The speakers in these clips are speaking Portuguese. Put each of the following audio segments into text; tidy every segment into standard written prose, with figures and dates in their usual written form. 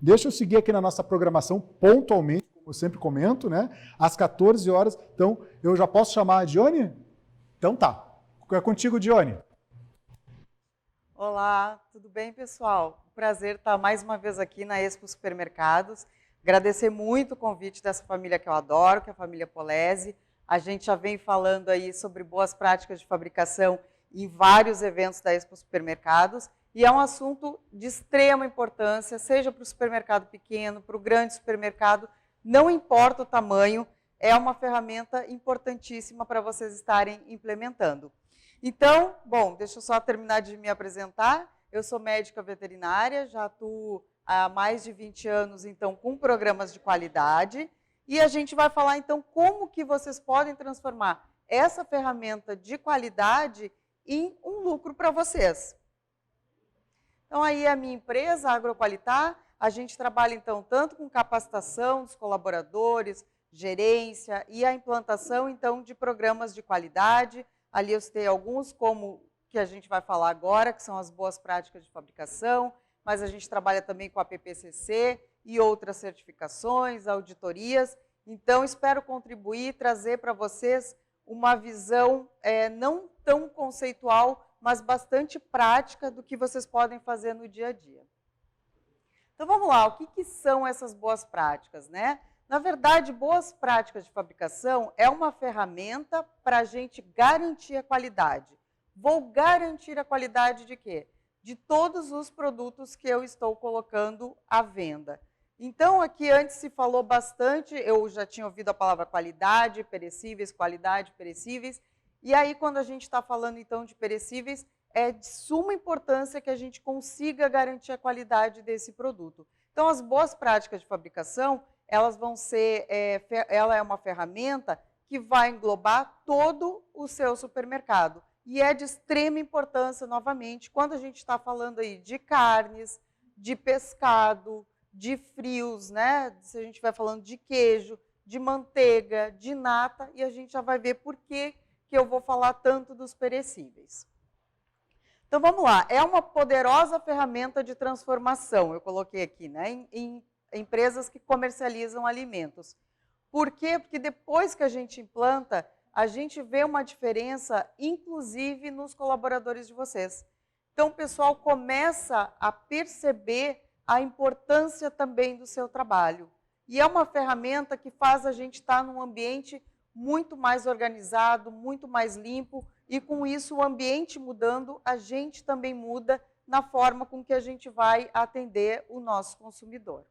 Deixa eu seguir aqui na nossa programação pontualmente, como eu sempre comento, né? Às 14 horas. Então, eu já posso chamar a Dione? Então tá. É contigo, Dione. Olá, tudo bem, pessoal? Prazer estar mais uma vez aqui na Expo Supermercados. Agradecer muito o convite dessa família que eu adoro, que é a família Polese. A gente já vem falando aí sobre boas práticas de fabricação em vários eventos da Expo Supermercados. E é um assunto de extrema importância, seja para o supermercado pequeno, para o grande supermercado, não importa o tamanho, é uma ferramenta importantíssima para vocês estarem implementando. Então, bom, deixa eu só terminar de me apresentar. Eu sou médica veterinária, já atuo há mais de 20 anos, então, com programas de qualidade. E a gente vai falar, então, como que vocês podem transformar essa ferramenta de qualidade em um lucro para vocês. Então, aí a minha empresa, a Agroqualitar, a gente trabalha, então, tanto com capacitação dos colaboradores, gerência e a implantação, então, de programas de qualidade. Ali eu citei alguns, como que a gente vai falar agora, que são as boas práticas de fabricação, mas a gente trabalha também com a PPCC e outras certificações, auditorias. Então, espero contribuir, trazer para vocês uma visão não tão conceitual, mas bastante prática do que vocês podem fazer no dia a dia. Então, vamos lá, o que são essas boas práticas, né? Na verdade, boas práticas de fabricação é uma ferramenta para a gente garantir a qualidade. Vou garantir a qualidade de quê? De todos os produtos que eu estou colocando à venda. Então, aqui antes se falou bastante, eu já tinha ouvido a palavra qualidade, perecíveis, e aí quando a gente está falando então de perecíveis, é de suma importância que a gente consiga garantir a qualidade desse produto. Então, as boas práticas de fabricação, elas vão ser, ela é uma ferramenta que vai englobar todo o seu supermercado. E é de extrema importância, novamente, quando a gente está falando aí de carnes, de pescado, de frios, né? Se a gente vai falando de queijo, de manteiga, de nata, e a gente já vai ver por que eu vou falar tanto dos perecíveis. Então, vamos lá. É uma poderosa ferramenta de transformação, eu coloquei aqui, né? Em empresas que comercializam alimentos. Por quê? Porque depois que a gente implanta, a gente vê uma diferença, inclusive nos colaboradores de vocês. Então, o pessoal começa a perceber a importância também do seu trabalho. E é uma ferramenta que faz a gente estar num ambiente muito mais organizado, muito mais limpo, e com isso o ambiente mudando, a gente também muda na forma com que a gente vai atender o nosso consumidor.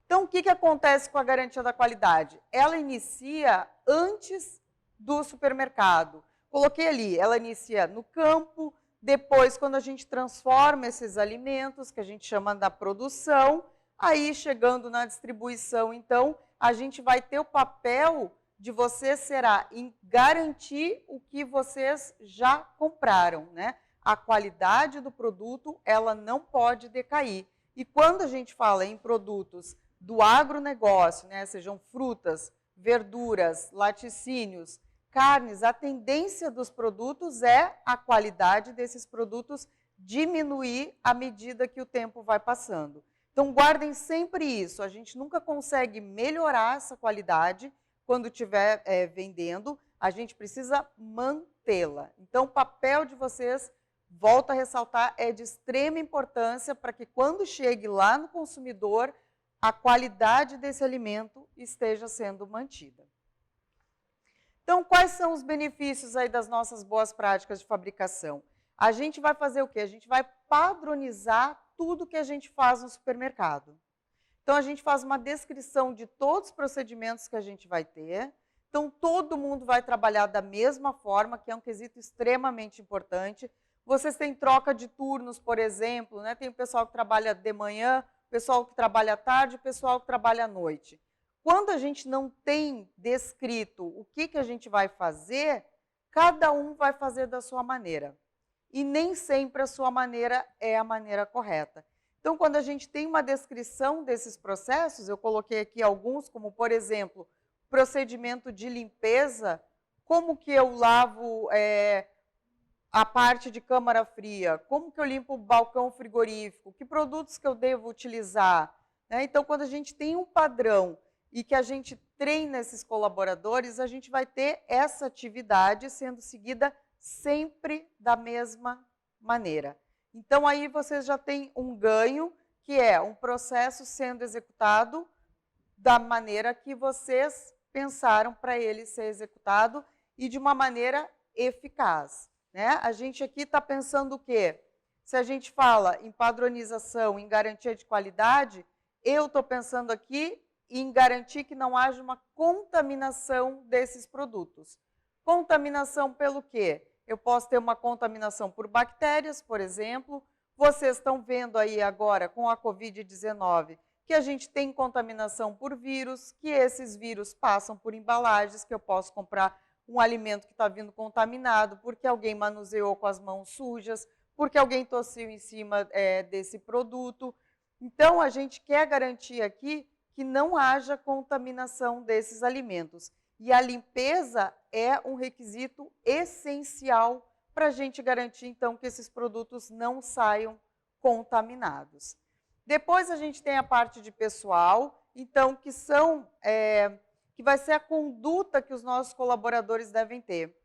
Então, o que acontece com a garantia da qualidade? Ela inicia antes do supermercado. Coloquei ali, ela inicia no campo, depois quando a gente transforma esses alimentos, que a gente chama da produção, aí chegando na distribuição, então, a gente vai ter o papel de vocês será em garantir o que vocês já compraram, né? A qualidade do produto, ela não pode decair. E quando a gente fala em produtos do agronegócio, né, sejam frutas, verduras, laticínios, carnes, a tendência dos produtos é a qualidade desses produtos diminuir à medida que o tempo vai passando. Então, guardem sempre isso, a gente nunca consegue melhorar essa qualidade quando estiver vendendo, a gente precisa mantê-la. Então, o papel de vocês, volto a ressaltar, é de extrema importância para que quando chegue lá no consumidor, a qualidade desse alimento esteja sendo mantida. Então, quais são os benefícios aí das nossas boas práticas de fabricação? A gente vai fazer o quê? A gente vai padronizar tudo que a gente faz no supermercado. Então, a gente faz uma descrição de todos os procedimentos que a gente vai ter. Então, todo mundo vai trabalhar da mesma forma, que é um quesito extremamente importante. Vocês têm troca de turnos, por exemplo, né? Tem o pessoal que trabalha de manhã, o pessoal que trabalha à tarde, o pessoal que trabalha à noite. Quando a gente não tem descrito o que a gente vai fazer, cada um vai fazer da sua maneira. E nem sempre a sua maneira é a maneira correta. Então, quando a gente tem uma descrição desses processos, eu coloquei aqui alguns, como, por exemplo, procedimento de limpeza, como que eu lavo a parte de câmara fria, como que eu limpo o balcão frigorífico, que produtos que eu devo utilizar, né? Então, quando a gente tem um padrão e que a gente treina esses colaboradores, a gente vai ter essa atividade sendo seguida sempre da mesma maneira. Então, aí vocês já têm um ganho, que é um processo sendo executado da maneira que vocês pensaram para ele ser executado e de uma maneira eficaz, né? A gente aqui está pensando o quê? Se a gente fala em padronização, em garantia de qualidade, eu estou pensando aqui em garantir que não haja uma contaminação desses produtos. Contaminação pelo quê? Eu posso ter uma contaminação por bactérias, por exemplo. Vocês estão vendo aí agora com a Covid-19 que a gente tem contaminação por vírus, que esses vírus passam por embalagens, que eu posso comprar um alimento que está vindo contaminado, porque alguém manuseou com as mãos sujas, porque alguém tossiu em cima desse produto. Então, a gente quer garantir aqui que não haja contaminação desses alimentos. E a limpeza é um requisito essencial para a gente garantir, então, que esses produtos não saiam contaminados. Depois a gente tem a parte de pessoal, então, que vai ser a conduta que os nossos colaboradores devem ter.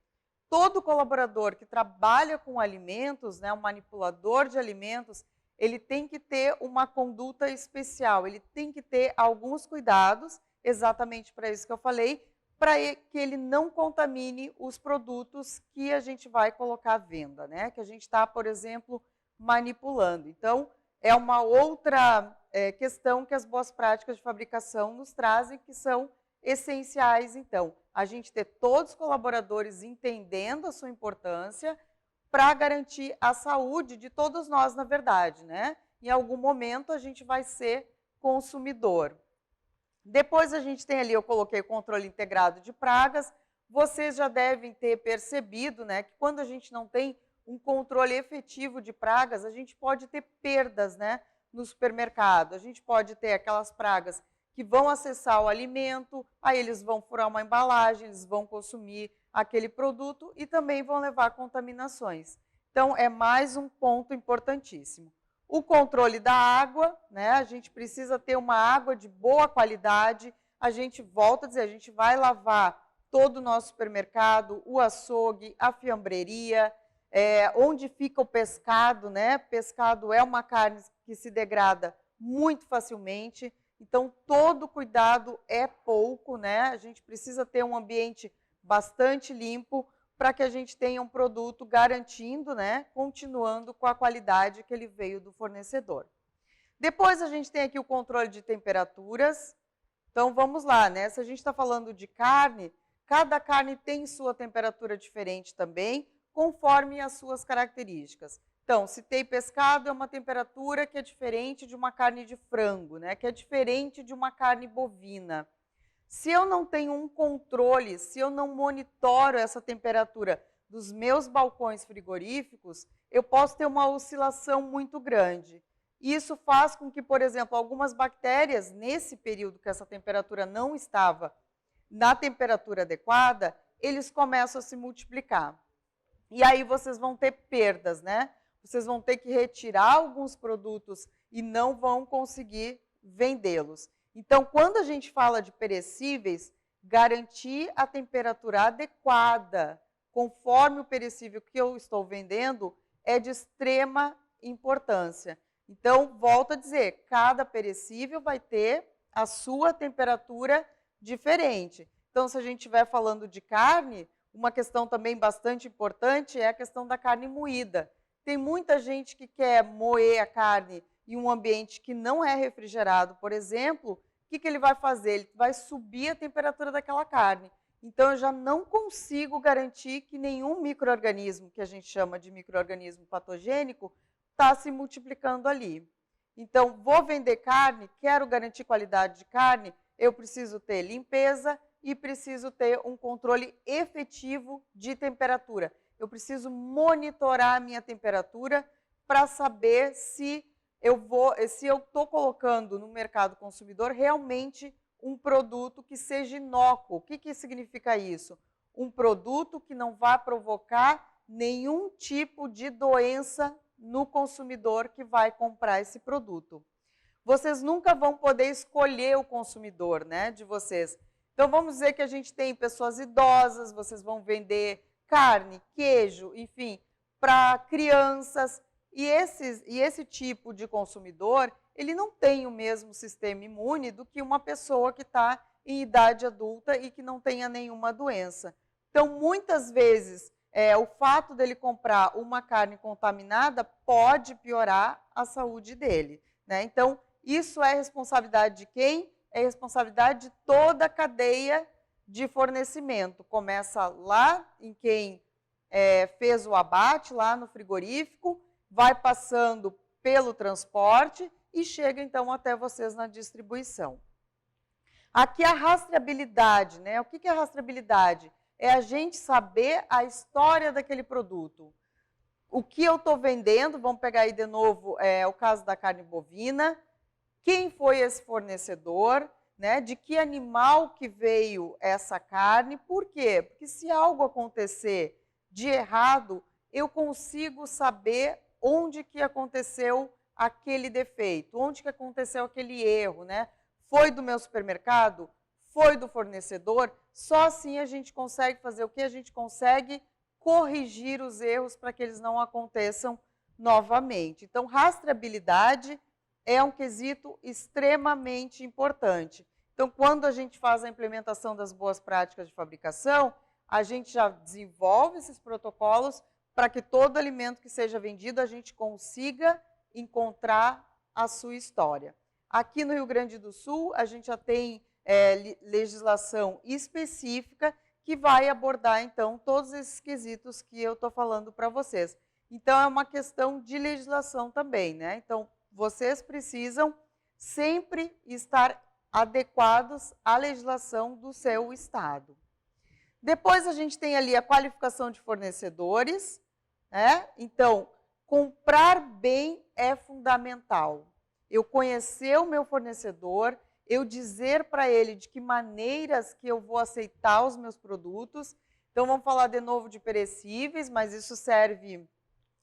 Todo colaborador que trabalha com alimentos, né, um manipulador de alimentos, ele tem que ter uma conduta especial, ele tem que ter alguns cuidados, exatamente para isso que eu falei, para que ele não contamine os produtos que a gente vai colocar à venda, né? Que a gente está, por exemplo, manipulando. Então, é uma outra questão que as boas práticas de fabricação nos trazem, que são essenciais, então. A gente ter todos os colaboradores entendendo a sua importância para garantir a saúde de todos nós, na verdade, né? Em algum momento, a gente vai ser consumidor. Depois a gente tem ali, eu coloquei o controle integrado de pragas. Vocês já devem ter percebido, né, que quando a gente não tem um controle efetivo de pragas, a gente pode ter perdas, né, no supermercado. A gente pode ter aquelas pragas que vão acessar o alimento, aí eles vão furar uma embalagem, eles vão consumir aquele produto e também vão levar contaminações. Então, é mais um ponto importantíssimo. O controle da água, né? A gente precisa ter uma água de boa qualidade. A gente volta a dizer, a gente vai lavar todo o nosso supermercado, o açougue, a fiambreria, onde fica o pescado, né? Pescado é uma carne que se degrada muito facilmente, então todo cuidado é pouco, né? A gente precisa ter um ambiente bastante limpo para que a gente tenha um produto garantindo, né, continuando com a qualidade que ele veio do fornecedor. Depois a gente tem aqui o controle de temperaturas. Então vamos lá, né? Se a gente está falando de carne, cada carne tem sua temperatura diferente também, conforme as suas características. Então, se tem pescado, é uma temperatura que é diferente de uma carne de frango, né? Que é diferente de uma carne bovina. Se eu não tenho um controle, se eu não monitoro essa temperatura dos meus balcões frigoríficos, eu posso ter uma oscilação muito grande. Isso faz com que, por exemplo, algumas bactérias, nesse período que essa temperatura não estava na temperatura adequada, eles começam a se multiplicar. E aí vocês vão ter perdas, né? Vocês vão ter que retirar alguns produtos e não vão conseguir vendê-los. Então, quando a gente fala de perecíveis, garantir a temperatura adequada, conforme o perecível que eu estou vendendo, é de extrema importância. Então, volto a dizer, cada perecível vai ter a sua temperatura diferente. Então, se a gente estiver falando de carne, uma questão também bastante importante é a questão da carne moída. Tem muita gente que quer moer a carne em um ambiente que não é refrigerado, por exemplo, o que ele vai fazer? Ele vai subir a temperatura daquela carne. Então, eu já não consigo garantir que nenhum micro-organismo, que a gente chama de micro-organismo patogênico, está se multiplicando ali. Então, vou vender carne, quero garantir qualidade de carne, eu preciso ter limpeza e preciso ter um controle efetivo de temperatura. Eu preciso monitorar a minha temperatura para saber se eu estou colocando no mercado consumidor realmente um produto que seja inócuo. O que significa isso? Um produto que não vai provocar nenhum tipo de doença no consumidor que vai comprar esse produto. Vocês nunca vão poder escolher o consumidor, né, de vocês. Então, vamos dizer que a gente tem pessoas idosas, vocês vão vender carne, queijo, enfim, para crianças. E esse tipo de consumidor, ele não tem o mesmo sistema imune do que uma pessoa que está em idade adulta e que não tenha nenhuma doença. Então, muitas vezes, o fato dele comprar uma carne contaminada pode piorar a saúde dele, né? Então, isso é responsabilidade de quem? É responsabilidade de toda a cadeia de fornecimento. Começa lá em quem fez o abate, lá no frigorífico, vai passando pelo transporte e chega, então, até vocês na distribuição. Aqui a rastreabilidade, né? O que é a rastreabilidade? É a gente saber a história daquele produto. O que eu estou vendendo, vamos pegar aí de novo o caso da carne bovina, quem foi esse fornecedor, né? De que animal que veio essa carne, por quê? Porque se algo acontecer de errado, eu consigo saber onde que aconteceu aquele defeito, onde que aconteceu aquele erro, né? Foi do meu supermercado? Foi do fornecedor? Só assim a gente consegue fazer o que? A gente consegue corrigir os erros para que eles não aconteçam novamente. Então, rastreabilidade é um quesito extremamente importante. Então, quando a gente faz a implementação das boas práticas de fabricação, a gente já desenvolve esses protocolos para que todo alimento que seja vendido a gente consiga encontrar a sua história. Aqui no Rio Grande do Sul, a gente já tem legislação específica que vai abordar, então, todos esses quesitos que eu estou falando para vocês. Então, é uma questão de legislação também, né? Então, vocês precisam sempre estar adequados à legislação do seu estado. Depois, a gente tem ali a qualificação de fornecedores, né? Então, comprar bem é fundamental. Eu conhecer o meu fornecedor, eu dizer para ele de que maneiras que eu vou aceitar os meus produtos. Então, vamos falar de novo de perecíveis, mas isso serve,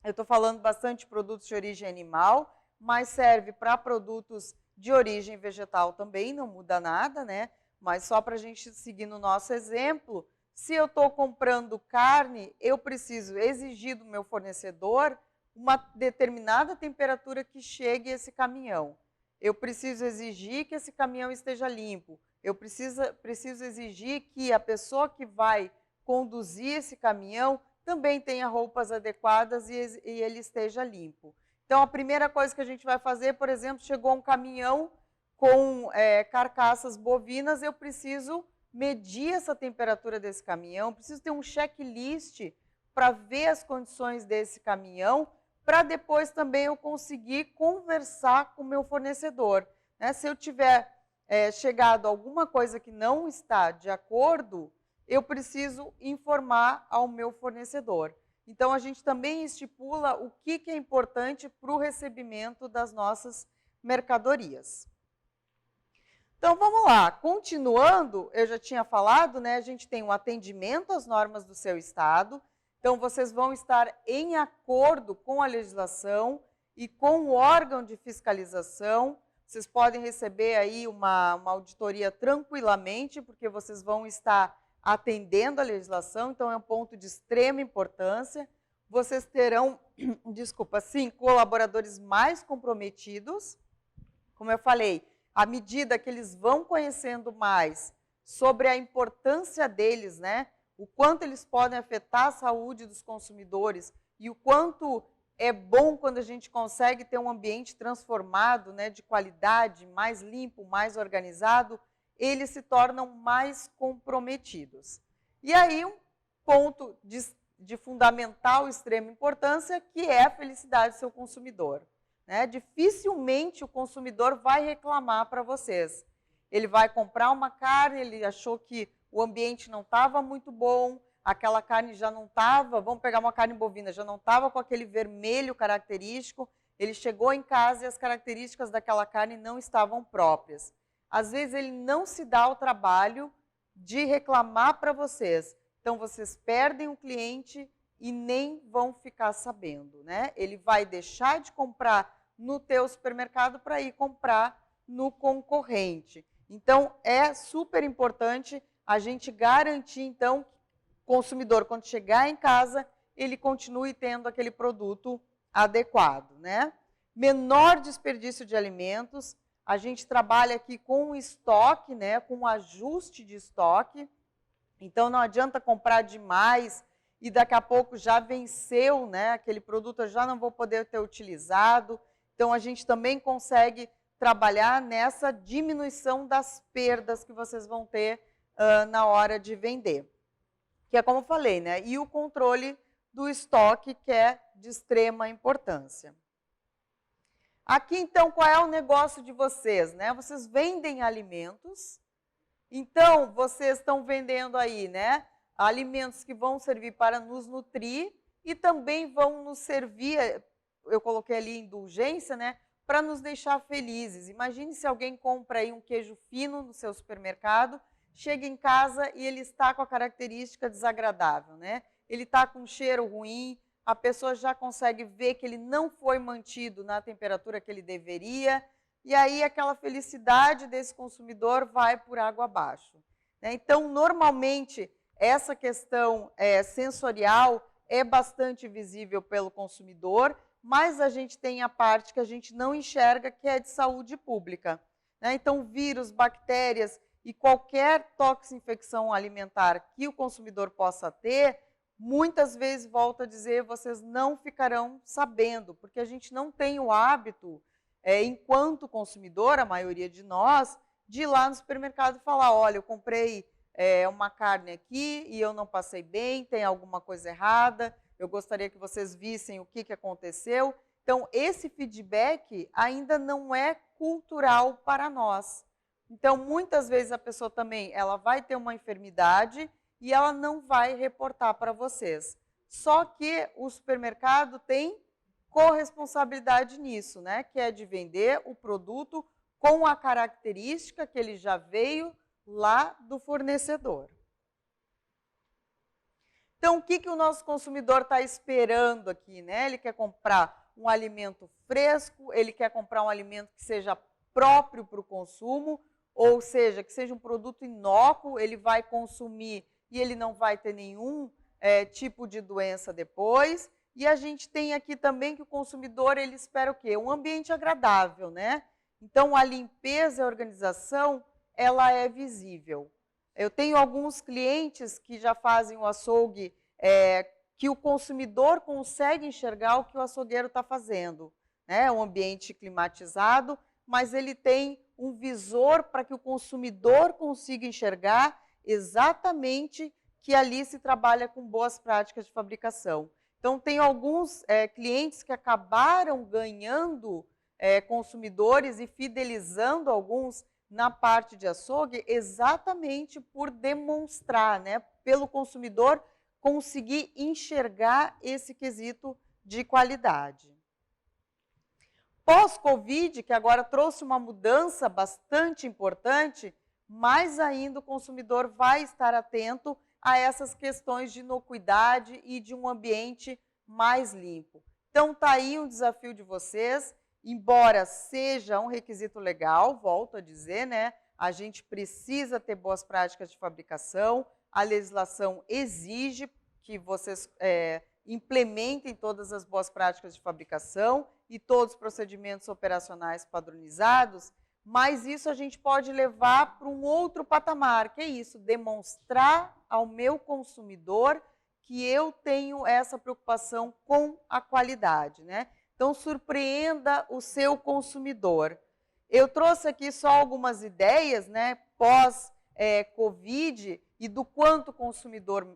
eu estou falando bastante de produtos de origem animal, mas serve para produtos de origem vegetal também, não muda nada, né? Mas só para a gente seguir no nosso exemplo, se eu estou comprando carne, eu preciso exigir do meu fornecedor uma determinada temperatura que chegue esse caminhão. Eu preciso exigir que esse caminhão esteja limpo. Eu preciso exigir que a pessoa que vai conduzir esse caminhão também tenha roupas adequadas e ele esteja limpo. Então, a primeira coisa que a gente vai fazer, por exemplo, chegou um caminhão com carcaças bovinas, eu preciso medir essa temperatura desse caminhão, preciso ter um checklist para ver as condições desse caminhão, para depois também eu conseguir conversar com o meu fornecedor, né? Se eu tiver chegado a alguma coisa que não está de acordo, eu preciso informar ao meu fornecedor. Então, a gente também estipula o que é importante para o recebimento das nossas mercadorias. Então, vamos lá. Continuando, eu já tinha falado, né? A gente tem um atendimento às normas do seu estado. Então, vocês vão estar em acordo com a legislação e com o órgão de fiscalização. Vocês podem receber aí uma auditoria tranquilamente, porque vocês vão estar atendendo a legislação, então é um ponto de extrema importância. Vocês terão, sim, colaboradores mais comprometidos. Como eu falei, à medida que eles vão conhecendo mais sobre a importância deles, né? O quanto eles podem afetar a saúde dos consumidores e o quanto é bom quando a gente consegue ter um ambiente transformado, né, de qualidade, mais limpo, mais organizado, eles se tornam mais comprometidos. E aí, um ponto de fundamental, extrema importância, que é a felicidade do seu consumidor, né? Dificilmente o consumidor vai reclamar para vocês. Ele vai comprar uma carne, ele achou que o ambiente não estava muito bom, aquela carne já não estava, vamos pegar uma carne bovina, já não estava com aquele vermelho característico, ele chegou em casa e as características daquela carne não estavam próprias. Às vezes ele não se dá ao trabalho de reclamar para vocês. Então, vocês perdem o cliente e nem vão ficar sabendo, né? Ele vai deixar de comprar no teu supermercado para ir comprar no concorrente. Então, é super importante a gente garantir, então, que o consumidor, quando chegar em casa, ele continue tendo aquele produto adequado, né? Menor desperdício de alimentos. A gente trabalha aqui com estoque, né? Com ajuste de estoque. Então, não adianta comprar demais e daqui a pouco já venceu, né? Aquele produto eu já não vou poder ter utilizado. Então, a gente também consegue trabalhar nessa diminuição das perdas que vocês vão ter na hora de vender. Que é como eu falei, né? E o controle do estoque, que é de extrema importância. Aqui, então, qual é o negócio de vocês, né? Vocês vendem alimentos, então, vocês estão vendendo aí, né? Alimentos que vão servir para nos nutrir e também vão nos servir, eu coloquei ali indulgência, né? Para nos deixar felizes. Imagine se alguém compra aí um queijo fino no seu supermercado, chega em casa e ele está com a característica desagradável, né? Ele está com um cheiro ruim, a pessoa já consegue ver que ele não foi mantido na temperatura que ele deveria, e aí aquela felicidade desse consumidor vai por água abaixo. Então, normalmente, essa questão sensorial é bastante visível pelo consumidor, mas a gente tem a parte que a gente não enxerga, que é de saúde pública. Então, vírus, bactérias e qualquer toxinfecção alimentar que o consumidor possa ter, muitas vezes, volto a dizer, vocês não ficarão sabendo, porque a gente não tem o hábito, enquanto consumidor, a maioria de nós, de ir lá no supermercado e falar, olha, eu comprei uma carne aqui e eu não passei bem, tem alguma coisa errada, eu gostaria que vocês vissem o que aconteceu. Então, esse feedback ainda não é cultural para nós. Então, muitas vezes a pessoa também ela vai ter uma enfermidade e ela não vai reportar para vocês. Só que o supermercado tem corresponsabilidade nisso, né? Que é de vender o produto com a característica que ele já veio lá do fornecedor. Então, o que o nosso consumidor está esperando aqui, né? Ele quer comprar um alimento fresco, ele quer comprar um alimento que seja próprio para o consumo, ou seja, que seja um produto inócuo, ele vai consumir e ele não vai ter nenhum tipo de doença depois. E a gente tem aqui também que o consumidor, ele espera o quê? Um ambiente agradável, né? Então, a limpeza e a organização, ela é visível. Eu tenho alguns clientes que já fazem o açougue, que o consumidor consegue enxergar o que o açougueiro está fazendo. Né? Um ambiente climatizado, mas ele tem um visor para que o consumidor consiga enxergar exatamente que ali se trabalha com boas práticas de fabricação. Então, tem alguns clientes que acabaram ganhando consumidores e fidelizando alguns na parte de açougue exatamente por demonstrar, né, pelo consumidor conseguir enxergar esse quesito de qualidade. Pós-Covid, que agora trouxe uma mudança bastante importante, mais ainda o consumidor vai estar atento a essas questões de inocuidade e de um ambiente mais limpo. Então, está aí um desafio de vocês, embora seja um requisito legal, volto a dizer, né? A gente precisa ter boas práticas de fabricação, a legislação exige que vocês implementem todas as boas práticas de fabricação e todos os procedimentos operacionais padronizados, mas isso a gente pode levar para um outro patamar, que é isso, demonstrar ao meu consumidor que eu tenho essa preocupação com a qualidade, né? Então, surpreenda o seu consumidor. Eu trouxe aqui só algumas ideias, né, pós-Covid, e do quanto o consumidor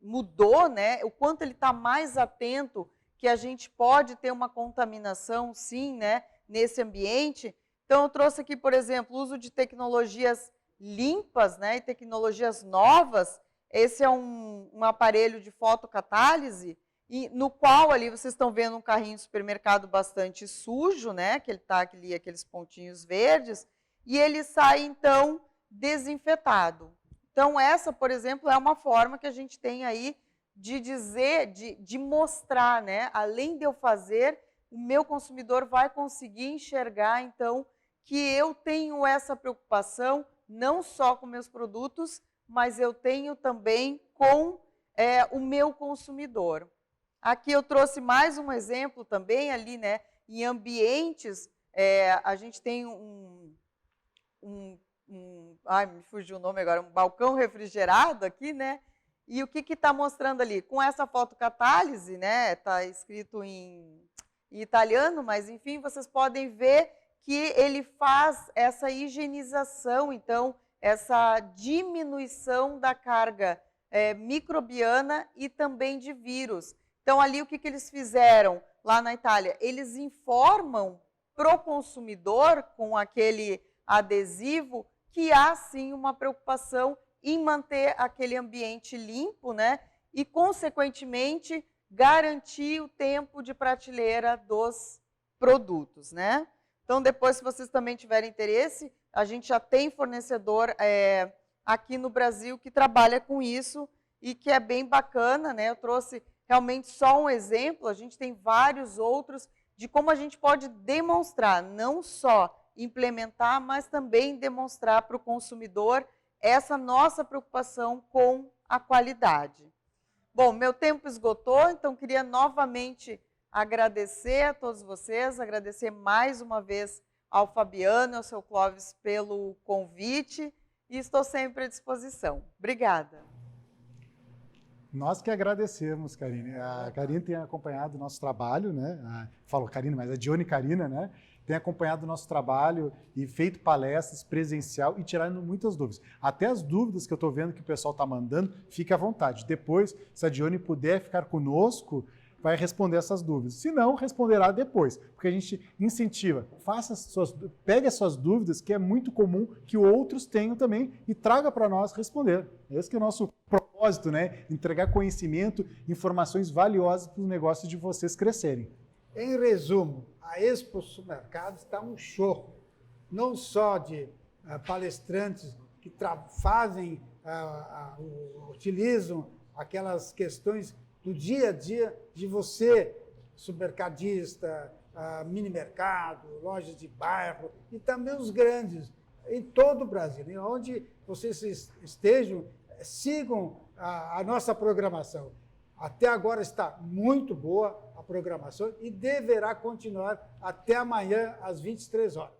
mudou, né, o quanto ele está mais atento que a gente pode ter uma contaminação, sim, né, nesse ambiente. Então, eu trouxe aqui, por exemplo, o uso de tecnologias limpas, né, e tecnologias novas. Esse é um aparelho de fotocatálise, e no qual ali vocês estão vendo um carrinho de supermercado bastante sujo, né, que ele está ali, aqueles pontinhos verdes, e ele sai, então, desinfetado. Então, essa, por exemplo, é uma forma que a gente tem aí de dizer, de mostrar, né? Além de eu fazer, o meu consumidor vai conseguir enxergar, então, que eu tenho essa preocupação não só com meus produtos, mas eu tenho também com o meu consumidor. Aqui eu trouxe mais um exemplo também ali, né? Em ambientes, a gente tem ai, me fugiu o nome agora, um balcão refrigerado aqui, né? E o que está mostrando ali? Com essa fotocatálise, né? Está escrito em italiano, mas enfim, vocês podem ver que ele faz essa higienização, então, essa diminuição da carga microbiana e também de vírus. Então, ali o que eles fizeram lá na Itália? Eles informam para o consumidor, com aquele adesivo, que há sim uma preocupação em manter aquele ambiente limpo, né? E, consequentemente, garantir o tempo de prateleira dos produtos, né? Então, depois, se vocês também tiverem interesse, a gente já tem fornecedor aqui no Brasil que trabalha com isso e que é bem bacana, né? Eu trouxe realmente só um exemplo, a gente tem vários outros de como a gente pode demonstrar, não só implementar, mas também demonstrar para o consumidor essa nossa preocupação com a qualidade. Bom, meu tempo esgotou, então queria novamente agradecer a todos vocês, agradecer mais uma vez ao Fabiano e ao seu Clóvis pelo convite e estou sempre à disposição. Obrigada. Nós que agradecemos, Karine. A Karine tem acompanhado o nosso trabalho, né? Falo Karine, mas a Dione e Karina, né? Tem acompanhado o nosso trabalho e feito palestras presencial e tirando muitas dúvidas. Até as dúvidas que eu estou vendo que o pessoal está mandando, fique à vontade. Depois, se a Dione puder ficar conosco, vai responder essas dúvidas. Se não, responderá depois, porque a gente incentiva, pegue as suas dúvidas, que é muito comum que outros tenham também, e traga para nós responder. Esse que é o nosso propósito, né? Entregar conhecimento, informações valiosas para os negócios de vocês crescerem. Em resumo, a Expo Supermercado está um show, não só de palestrantes que utilizam aquelas questões do dia a dia de você, supermercadista, mini mercado, lojas de bairro e também os grandes, em todo o Brasil. E onde vocês estejam, sigam a nossa programação. Até agora está muito boa a programação e deverá continuar até amanhã às 23 horas.